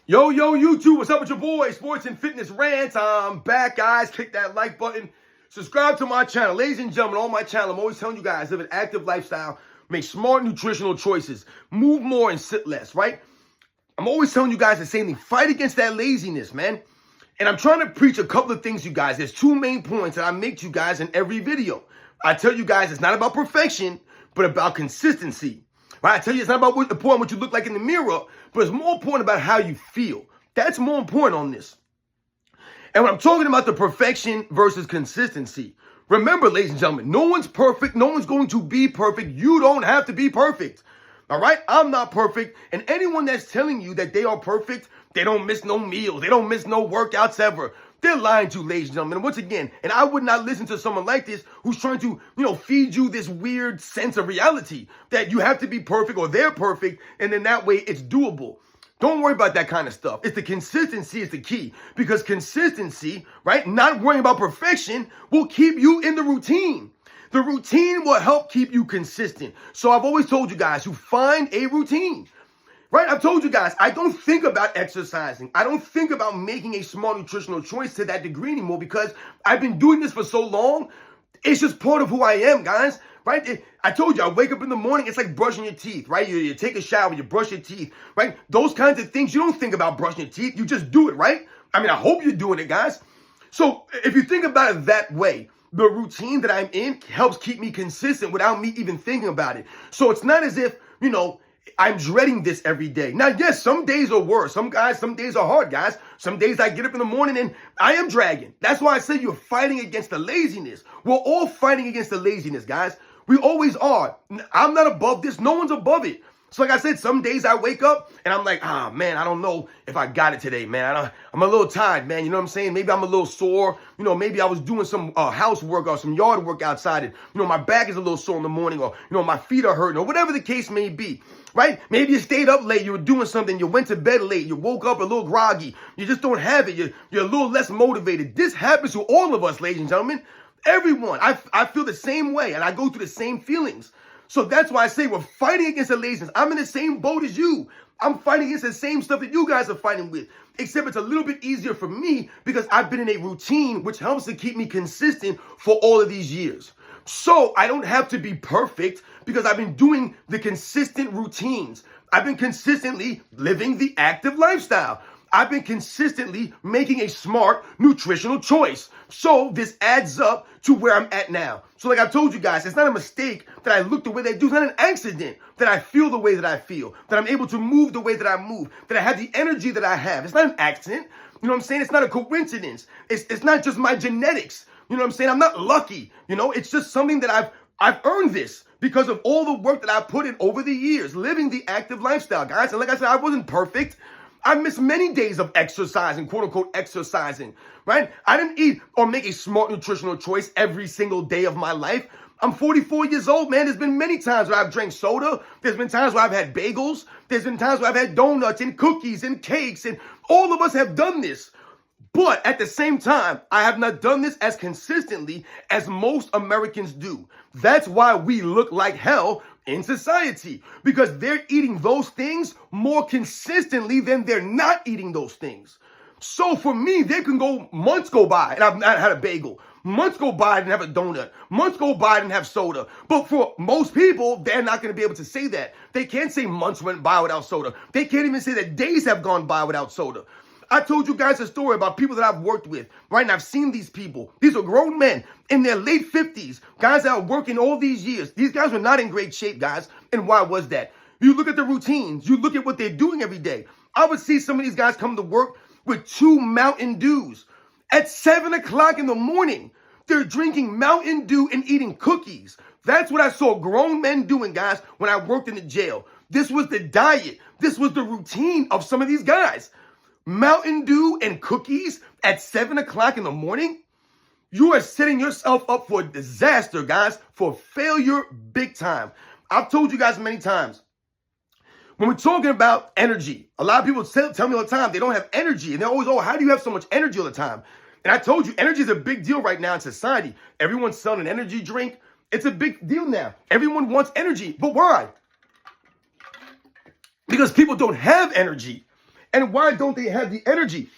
Yo, YouTube, what's up with your boy? Sports and Fitness Rants. I'm back, guys. Click that like button. Subscribe to my channel. Ladies and gentlemen, on my channel, I'm always telling you guys, live an active lifestyle, make smart nutritional choices, move more and sit less, right? I'm always telling you guys the same thing. Fight against that laziness, man. And I'm trying to preach a couple of things, you guys. There's two main points that I make to you guys in every video. I tell you guys it's not about perfection, but about consistency. Right? I tell you it's not about what you look like in the mirror, but it's more important about how you feel. That's more important on this. And when I'm talking about the perfection versus consistency, remember, ladies and gentlemen, no one's perfect. No one's going to be perfect. You don't have to be perfect. All right? I'm not perfect. And anyone that's telling you that they are perfect, they don't miss no meals, they don't miss no workouts ever, they're lying to you, ladies and gentlemen. And once again, and I would not listen to someone like this who's trying to, feed you this weird sense of reality that you have to be perfect or they're perfect, and then that way it's doable. Don't worry about that kind of stuff. It's the consistency is the key, because consistency, right, not worrying about perfection will keep you in the routine. The routine will help keep you consistent. So I've always told you guys, you find a routine. Right? I've told you guys, I don't think about exercising. I don't think about making a smart nutritional choice to that degree anymore because I've been doing this for so long. It's just part of who I am, guys. Right? I told you, I wake up in the morning, it's like brushing your teeth, right? You take a shower, you brush your teeth, right? Those kinds of things, you don't think about brushing your teeth. You just do it, right? I mean, I hope you're doing it, guys. So if you think about it that way, the routine that I'm in helps keep me consistent without me even thinking about it. So it's not as if, I'm dreading this every day. Now, yes, some days are worse. Some days are hard, guys. Some days I get up in the morning and I am dragging. That's why I say you're fighting against the laziness. We're all fighting against the laziness, guys. We always are. I'm not above this. No one's above it. So like I said, some days I wake up and I'm like, man, I don't know if I got it today, man. I'm a little tired, man. You know what I'm saying? Maybe I'm a little sore. Maybe I was doing some housework or some yard work outside and, my back is a little sore in the morning or, my feet are hurting or whatever the case may be, right? Maybe you stayed up late. You were doing something. You went to bed late. You woke up a little groggy. You just don't have it. You're a little less motivated. This happens to all of us, ladies and gentlemen. Everyone. I feel the same way and I go through the same feelings. So that's why I say we're fighting against the laziness. I'm in the same boat as you. I'm fighting against the same stuff that you guys are fighting with, except it's a little bit easier for me because I've been in a routine which helps to keep me consistent for all of these years. So I don't have to be perfect because I've been doing the consistent routines. I've been consistently living the active lifestyle. I've been consistently making a smart nutritional choice. So this adds up to where I'm at now. So like I've told you guys, it's not a mistake that I look the way that I do. It's not an accident that I feel the way that I feel, that I'm able to move the way that I move, that I have the energy that I have. It's not an accident. You know what I'm saying? It's not a coincidence. It's not just my genetics. You know what I'm saying? I'm not lucky. It's just something that I've earned this because of all the work that I put in over the years, living the active lifestyle, guys. And like I said, I wasn't perfect. I missed many days of exercising, quote unquote exercising, right? I didn't eat or make a smart nutritional choice every single day of my life. I'm 44 years old, man. There's been many times where I've drank soda. There's been times where I've had bagels. There's been times where I've had donuts and cookies and cakes, and all of us have done this. But at the same time, I have not done this as consistently as most Americans do. That's why we look like hell in society, because they're eating those things more consistently than they're not eating those things. So for me, there can go months go by and I've not had a bagel. Months go by and have a donut. Months go by and have soda. But for most people, they're not going to be able to say that. They can't say months went by without soda. They can't even say that days have gone by without soda. I told you guys a story about people that I've worked with, right? And I've seen these people. These are grown men in their late 50s, guys that are working all these years. These guys were not in great shape, guys. And why was that? You look at the routines. You look at what they're doing every day. I would see some of these guys come to work with 2 Mountain Dews. At 7 o'clock in the morning, they're drinking Mountain Dew and eating cookies. That's what I saw grown men doing, guys, when I worked in the jail. This was the diet. This was the routine of some of these guys. Mountain Dew and cookies at 7 o'clock in the morning? You are setting yourself up for disaster, guys, for failure big time. I've told you guys many times, when we're talking about energy, a lot of people tell me all the time they don't have energy. And they're always, how do you have so much energy all the time? And I told you, energy is a big deal right now in society. Everyone's selling an energy drink. It's a big deal now. Everyone wants energy. But why? Because people don't have energy. And why don't they have the energy?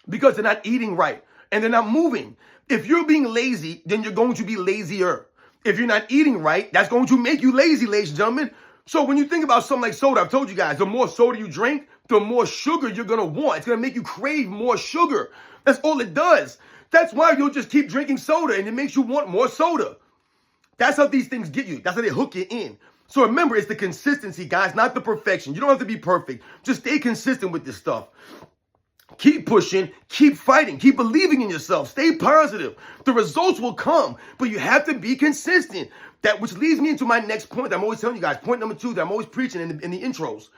Because they're not eating right and they're not moving. If you're being lazy, then you're going to be lazier. If you're not eating right, that's going to make you lazy, ladies and gentlemen. So when you think about something like soda, I've told you guys, the more soda you drink, the more sugar you're going to want. It's going to make you crave more sugar. That's all it does. That's why you'll just keep drinking soda and it makes you want more soda. That's how these things get you. That's how they hook you in. So remember, it's the consistency, guys, not the perfection. You don't have to be perfect. Just stay consistent with this stuff. Keep pushing, keep fighting, keep believing in yourself. Stay positive. The results will come, but you have to be consistent. That which leads me into my next point. I'm always telling you guys, point number 2 that I'm always preaching in the intros,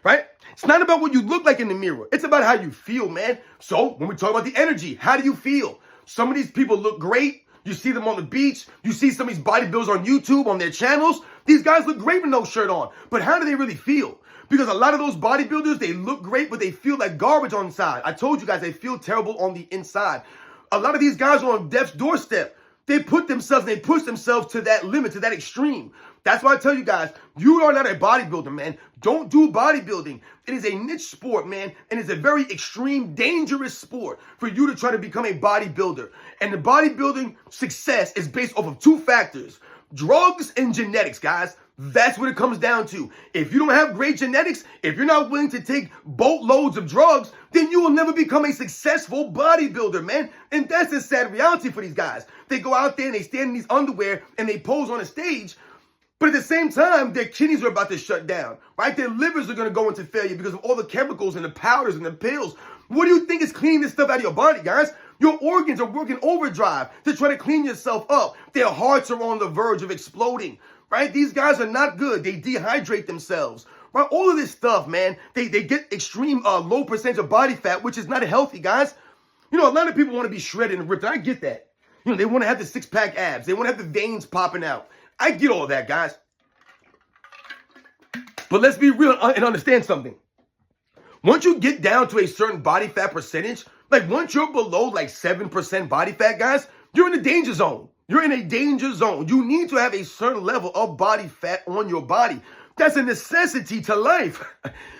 right? It's not about what you look like in the mirror. It's about how you feel, man. So when we talk about the energy, how do you feel? Some of these people look great. You see them on the beach. You see some of these bodybuilders on YouTube, on their channels. These guys look great with no shirt on. But how do they really feel? Because a lot of those bodybuilders, they look great, but they feel like garbage on the inside. I told you guys, they feel terrible on the inside. A lot of these guys are on death's doorstep. They put themselves, they push themselves to that limit, to that extreme. That's why I tell you guys, you are not a bodybuilder, man. Don't do bodybuilding. It is a niche sport, man, and it's a very extreme, dangerous sport for you to try to become a bodybuilder. And the bodybuilding success is based off of 2 factors, drugs and genetics, guys. That's what it comes down to. If you don't have great genetics, if you're not willing to take boatloads of drugs, then you will never become a successful bodybuilder, man. And that's the sad reality for these guys. They go out there and they stand in these underwear and they pose on a stage, but at the same time, their kidneys are about to shut down, right? Their livers are going to go into failure because of all the chemicals and the powders and the pills. What do you think is cleaning this stuff out of your body, guys? Your organs are working overdrive to try to clean yourself up. Their hearts are on the verge of exploding. Right? These guys are not good. They dehydrate themselves. Right? All of this stuff, man, they get extreme low percentage of body fat, which is not healthy, guys. You know, a lot of people want to be shredded and ripped. And I get that. You know, they want to have the 6-pack abs. They want to have the veins popping out. I get all that, guys. But let's be real and understand something. Once you get down to a certain body fat percentage, like once you're below like 7% body fat, guys, you're in the danger zone. You're in a danger zone. You need to have a certain level of body fat on your body. That's a necessity to life.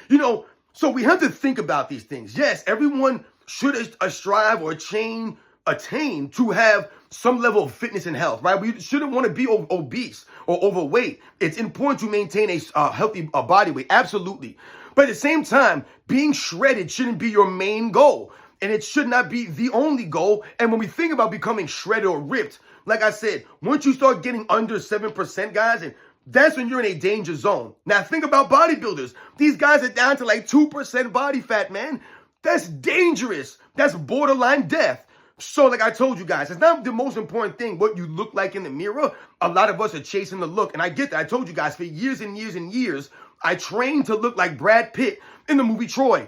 You know, so we have to think about these things. Yes, everyone should strive or attain to have some level of fitness and health, right? We shouldn't want to be obese or overweight. It's important to maintain a healthy body weight, absolutely. But at the same time, being shredded shouldn't be your main goal. And it should not be the only goal. And when we think about becoming shredded or ripped, like I said, once you start getting under 7%, guys, and that's when you're in a danger zone. Now, think about bodybuilders. These guys are down to like 2% body fat, man. That's dangerous. That's borderline death. So, like I told you guys, it's not the most important thing what you look like in the mirror. A lot of us are chasing the look. And I get that. I told you guys, for years and years and years, I trained to look like Brad Pitt in the movie Troy.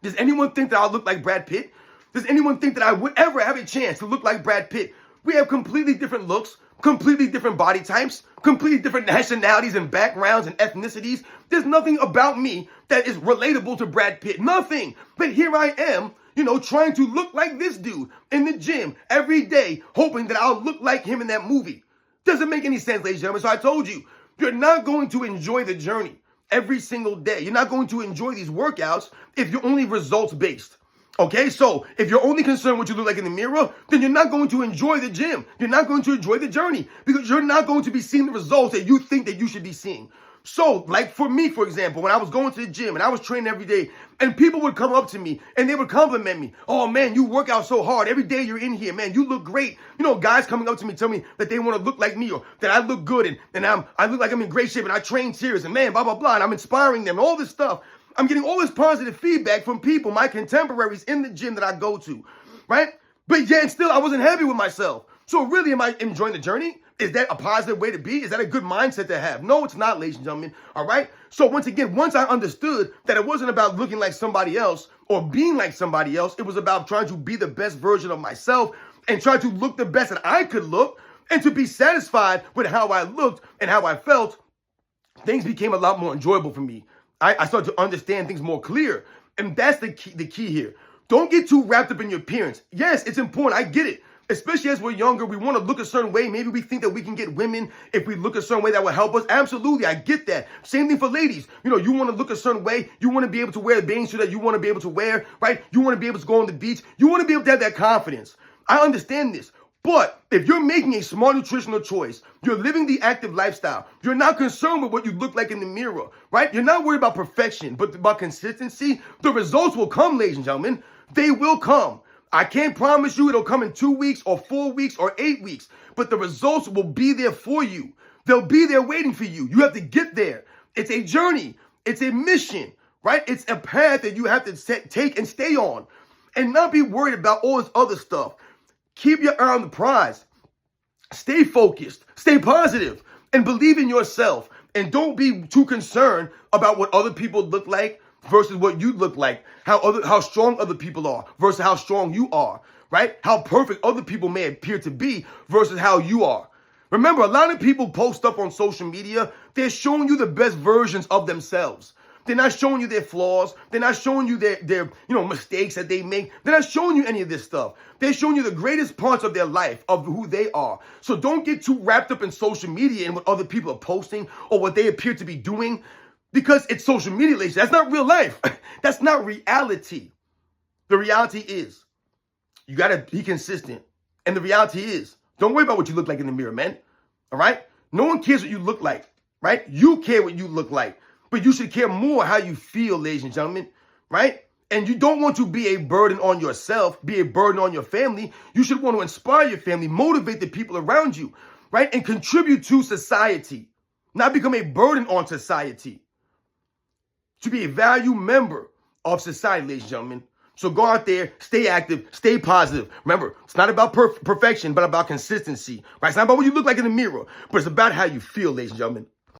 Does anyone think that I'll look like Brad Pitt? Does anyone think that I would ever have a chance to look like Brad Pitt? We have completely different looks, completely different body types, completely different nationalities and backgrounds and ethnicities. There's nothing about me that is relatable to Brad Pitt. Nothing. But here I am, you know, trying to look like this dude in the gym every day, hoping that I'll look like him in that movie. Doesn't make any sense, ladies and gentlemen. So I told you, you're not going to enjoy the journey every single day. You're not going to enjoy these workouts if you're only results-based. Okay, so if you're only concerned what you look like in the mirror, then you're not going to enjoy the gym. You're not going to enjoy the journey because you're not going to be seeing the results that you think that you should be seeing. So, like for me, for example, when I was going to the gym and I was training every day and people would come up to me and they would compliment me. Oh, man, you work out so hard. Every day you're in here, man. You look great. You know, guys coming up to me tell me that they want to look like me or that I look good and I look like I'm in great shape and I train serious and man, blah, blah, blah. And I'm inspiring them and all this stuff. I'm getting all this positive feedback from people, my contemporaries in the gym that I go to, right? But yet still, I wasn't happy with myself. So really, am I enjoying the journey? Is that a positive way to be? Is that a good mindset to have? No, it's not, ladies and gentlemen, all right? So once again, once I understood that it wasn't about looking like somebody else or being like somebody else, it was about trying to be the best version of myself and try to look the best that I could look and to be satisfied with how I looked and how I felt, things became a lot more enjoyable for me. I started to understand things more clear. And that's the key here. Don't get too wrapped up in your appearance. Yes, it's important. I get it. Especially as we're younger, we want to look a certain way. Maybe we think that we can get women if we look a certain way that will help us. Absolutely, I get that. Same thing for ladies. You know, you want to look a certain way. You want to be able to wear the bathing suit that you want to be able to wear, right? You want to be able to go on the beach. You want to be able to have that confidence. I understand this. But if you're making a smart nutritional choice, you're living the active lifestyle, you're not concerned with what you look like in the mirror, right? You're not worried about perfection, but about consistency. The results will come, ladies and gentlemen. They will come. I can't promise you it'll come in 2 weeks or 4 weeks or 8 weeks, but the results will be there for you. They'll be there waiting for you. You have to get there. It's a journey. It's a mission, right? It's a path that you have to take and stay on and not be worried about all this other stuff. Keep your eye on the prize. Stay focused, stay positive, and believe in yourself. And don't be too concerned about what other people look like versus what you look like, how strong other people are versus how strong you are, right? How perfect other people may appear to be versus how you are. Remember, a lot of people post stuff on social media. They're showing you the best versions of themselves. They're not showing you their flaws. They're not showing you their mistakes that they make. They're not showing you any of this stuff. They're showing you the greatest parts of their life, of who they are. So don't get too wrapped up in social media and what other people are posting or what they appear to be doing, because it's social media, ladies. That's not real life. That's not reality. The reality is you got to be consistent. And the reality is, don't worry about what you look like in the mirror, man. All right? No one cares what you look like, right? You care what you look like. But you should care more how you feel, ladies and gentlemen, right? And you don't want to be a burden on yourself, be a burden on your family. You should want to inspire your family, motivate the people around you, right? And contribute to society, not become a burden on society. To be a value member of society, ladies and gentlemen. So go out there, stay active, stay positive. Remember, it's not about perfection, but about consistency, right? It's not about what you look like in the mirror, but it's about how you feel, ladies and gentlemen.